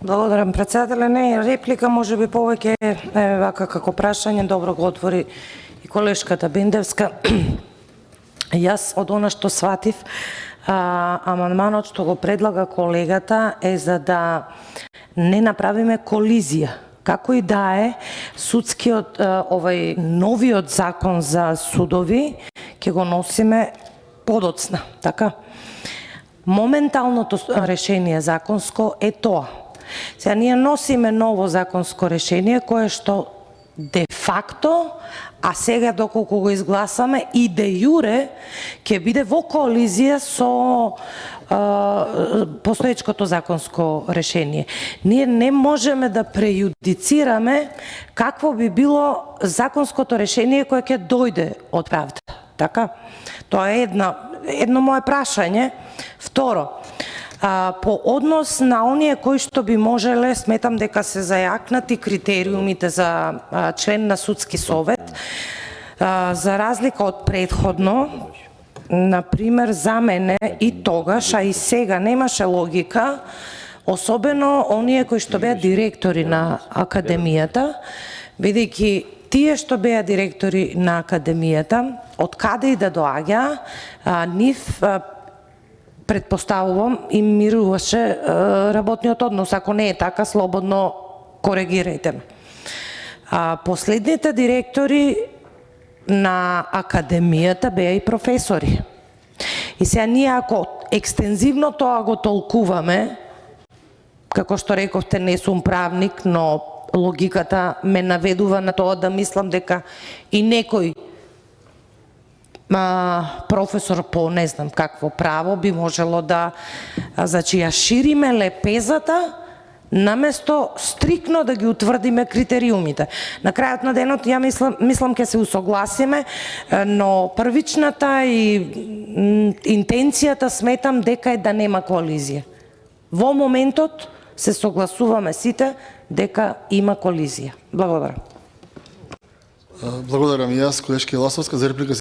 Благодарам, председателе. Не е реплика, може би повеќе вака како прашање, добро го отвори и колешката Бендевска. Јас од она што сватив, амандманот што го предлага колегата е за да не направиме колизија. Како и да е, судскиот, новиот закон за судови ќе го носиме подоцна, така? Моменталното решение законско е тоа. Сега ние носиме ново законско решение кое што де факто, а сега доколку го изгласаме и де јуре ќе биде во коализија со постоечкото законско решение. Ние не можеме да прејудицираме какво би било законското решение кое ќе дојде од правда. Така? Тоа е едно мое прашање. Второ, по однос на оние кои што би можеле, сметам дека се зајакнати критериумите за член на судски совет, за разлика од претходно, например, за мене и тогаш, а и сега немаше логика, особено оние кои што беа директори на академијата, бидејќи тие што беа директори на академијата, од каде и да доаѓа, нив предпоставувам им мируваше работниот однос. Ако не е така, слободно коригирајте ме. Последните директори на академијата беа и професори. И сега ние ако екстензивно тоа го толкуваме, како што рековте, не сум правник, но логиката ме наведува на тоа да мислам дека и некој професор по не знам какво право би можело да, значи ја шириме лепезата наместо стрикно да ги утврдиме критериумите. На крајот на денот ја мислам ќе се усогласиме, но првичната и интенцијата сметам дека е да нема коализија. Во моментот се согласуваме сите дека има коализија. Благодарам. Благодарам и јас, колешки Ласовска, за реплика.